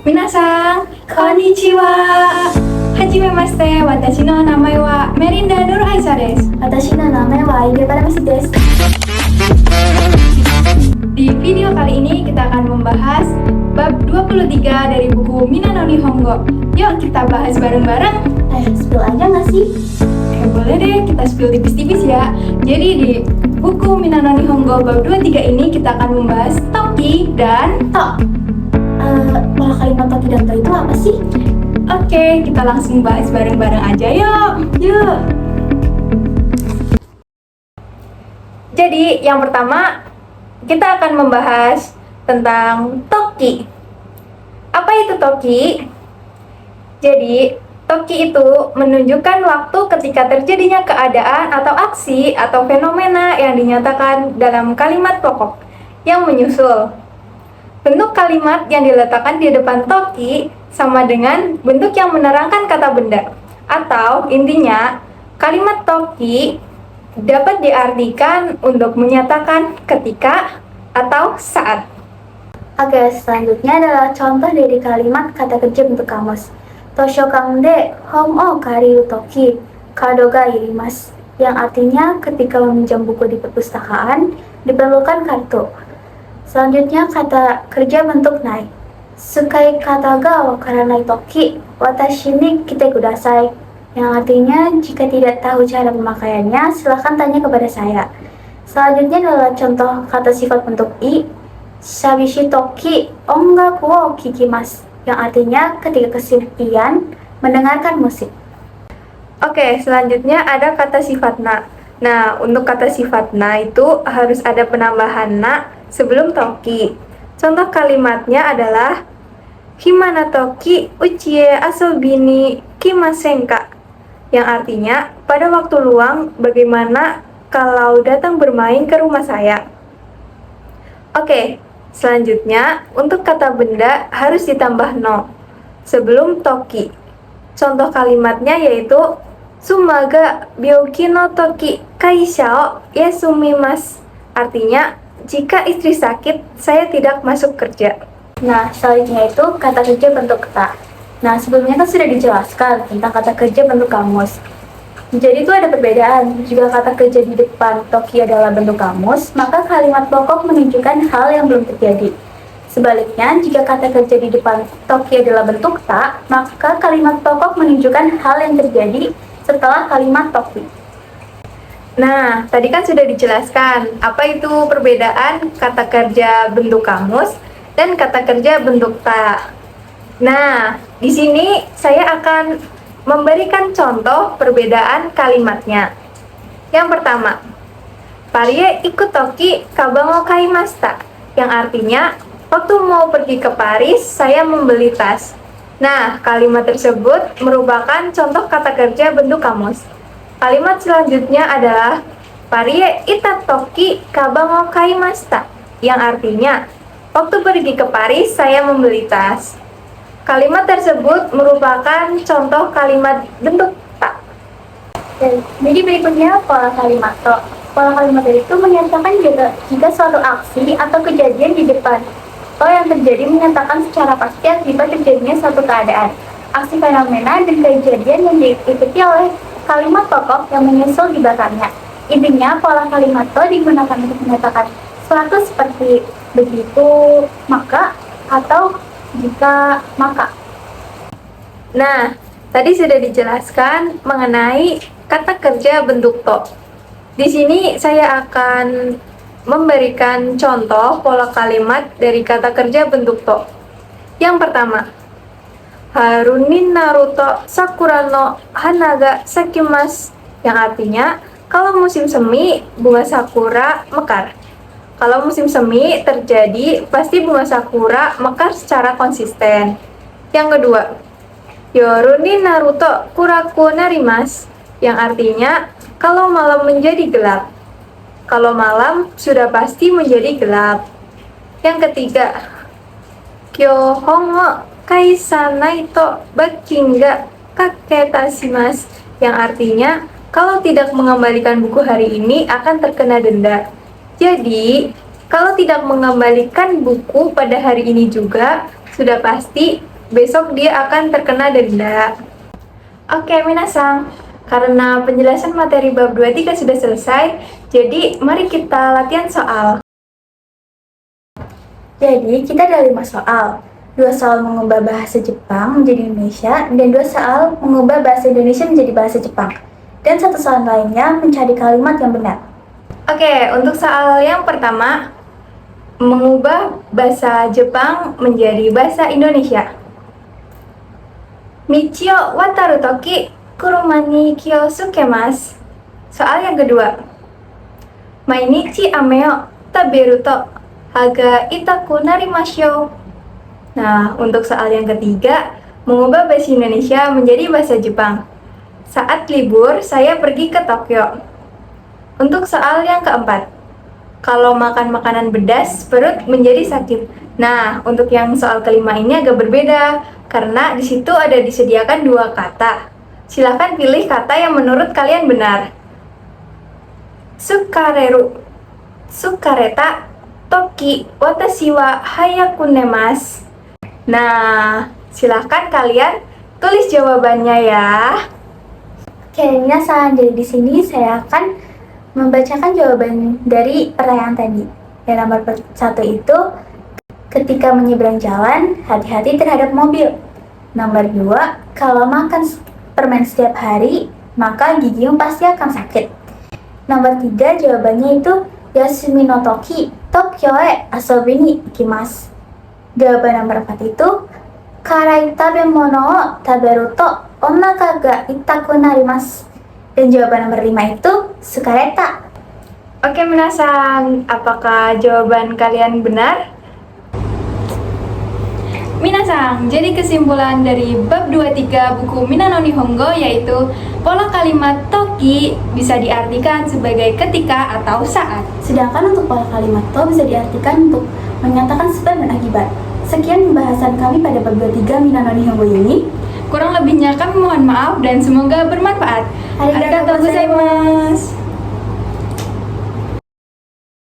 Minasan, konnichiwa. Hajime mashite, watashi no namae wa Merinda Nur Aisyah desu. Watashi no namae wa Aide Paramisi desu. Di video kali ini kita akan membahas bab 23 dari buku Mina no Nihongo. Yuk kita bahas bareng-bareng. Spill aja nggak sih? Boleh deh, kita spill tipis-tipis ya. Jadi di buku Mina no Nihongo bab 23 ini kita akan membahas toki dan Tok. Pola kalimat toki dan to itu apa sih? Oke, kita langsung bahas bareng-bareng aja yuk. Yuk. Jadi yang pertama kita akan membahas tentang toki. Apa itu toki? Jadi toki itu menunjukkan waktu ketika terjadinya keadaan atau aksi atau fenomena yang dinyatakan dalam kalimat pokok yang menyusul. Bentuk kalimat yang diletakkan di depan toki sama dengan bentuk yang menerangkan kata benda. Atau intinya, kalimat toki dapat diartikan untuk menyatakan ketika atau saat. Oke, selanjutnya adalah contoh dari kalimat kata kerja bentuk kamus. Toshokan de hon o kariru toki kado ga irimasu, yang artinya ketika meminjam buku di perpustakaan diperlukan kartu. Selanjutnya kata kerja bentuk nai. Sukai kata ga wakaranai toki watashi ni kite kudasai, yang artinya jika tidak tahu cara pemakaiannya silahkan tanya kepada saya. Selanjutnya adalah contoh kata sifat bentuk i. Sabishi toki ongaku wo kikimasu, yang artinya ketika kesepian mendengarkan musik. Oke, selanjutnya ada kata sifat na. Nah, untuk kata sifat na itu harus ada penambahan na sebelum toki. Contoh kalimatnya adalah Himana toki uchie asobi ni kimasen ka, yang artinya pada waktu luang bagaimana kalau datang bermain ke rumah saya. Oke, selanjutnya untuk kata benda harus ditambah no sebelum toki. Contoh kalimatnya yaitu Sumaga byouki no toki kaisha o yasumimasu, artinya jika istri sakit, saya tidak masuk kerja. Nah, selanjutnya itu kata kerja bentuk ta. Nah, sebelumnya kan sudah dijelaskan tentang kata kerja bentuk kamus. Jadi itu ada perbedaan. Jika kata kerja di depan toki adalah bentuk kamus, maka kalimat pokok menunjukkan hal yang belum terjadi. Sebaliknya, jika kata kerja di depan toki adalah bentuk ta, maka kalimat pokok menunjukkan hal yang terjadi setelah kalimat toki. Nah, tadi kan sudah dijelaskan apa itu perbedaan kata kerja bentuk kamus dan kata kerja bentuk ta. Nah, di sini saya akan memberikan contoh perbedaan kalimatnya. Yang pertama, Parie ikut toki kabango kaimashita, yang artinya waktu mau pergi ke Paris, saya membeli tas. Nah, kalimat tersebut merupakan contoh kata kerja bentuk kamus. Kalimat selanjutnya adalah Parie ita toki kabango kaimashita, yang artinya waktu pergi ke Paris, saya membeli tas. Kalimat tersebut merupakan contoh kalimat bentuk ta. Jadi berikutnya pola kalimat to. Pola kalimat itu menyatakan jika suatu aksi atau kejadian di depan to yang terjadi menyatakan secara pasti akibat terjadinya suatu keadaan, aksi fenomena dan kejadian yang diikuti oleh kalimat pokok yang menyusul di belakangnya. Intinya pola kalimat to digunakan untuk menyatakan suatu seperti begitu, maka, atau jika, maka. Nah, tadi sudah dijelaskan mengenai kata kerja bentuk to. Di sini saya akan memberikan contoh pola kalimat dari kata kerja bentuk to. Yang pertama, Harunin Naruto Sakura no Hanaga Sakimas, yang artinya kalau musim semi bunga sakura mekar. Kalau musim semi terjadi, pasti bunga sakura mekar secara konsisten. Yang kedua, Yoru ni Naruto kuraku narimas, yang artinya kalau malam menjadi gelap. Kalau malam sudah pasti menjadi gelap. Yang ketiga, Kyohon wo kaisanai to baki ga kaketashimasu, yang artinya kalau tidak mengembalikan buku hari ini akan terkena denda. Jadi, kalau tidak mengembalikan buku pada hari ini juga, sudah pasti besok dia akan terkena denda. Oke, minasang. Karena penjelasan materi bab 23 sudah selesai, jadi mari kita latihan soal. Jadi kita ada 5 soal. 2 soal mengubah bahasa Jepang menjadi Indonesia, dan 2 soal mengubah bahasa Indonesia menjadi bahasa Jepang. Dan 1 soal lainnya mencari kalimat yang benar. Oke, untuk soal yang pertama, mengubah bahasa Jepang menjadi bahasa Indonesia. Michio wataru toki kuruma ni kyosukemas. Soal yang kedua, mainichi ame o taberu to haga itaku narimashou. Nah, untuk soal yang ketiga, mengubah bahasa Indonesia menjadi bahasa Jepang. Saat libur, saya pergi ke Tokyo. Untuk soal yang keempat, kalau makan makanan pedas, perut menjadi sakit. Nah, untuk yang soal kelima ini agak berbeda, karena di situ ada disediakan 2 kata. Silahkan pilih kata yang menurut kalian benar. Sukareru, sukareta, toki, watashi wa hayaku nemasu. Nah, silahkan kalian tulis jawabannya ya. Oke, minasan, jadi di sini saya akan membacakan jawaban dari pertanyaan tadi. Yang nomor 1 itu, ketika menyeberang jalan, hati-hati terhadap mobil. Nomor 2, kalau makan permen setiap hari, maka gigimu pasti akan sakit. Nomor 3, jawabannya itu, yasumi no toki, Tokyo e asobi ni ikimasu. Jawaban nomor 4 itu, karai tabemono o taberu to onaka ga itaku narimasu. Dan jawaban nomor 5 itu, sukareta. Oke, minasang, apakah jawaban kalian benar? Minasang, jadi kesimpulan dari bab 23 buku Minano Nihongo yaitu pola kalimat toki bisa diartikan sebagai ketika atau saat. Sedangkan untuk pola kalimat to bisa diartikan untuk menyatakan sebab dan akibat. Sekian pembahasan kami pada bab 23 Minano Nihongo ini. Kurang lebihnya kami mohon maaf dan semoga bermanfaat. Arigatou gozaimasu.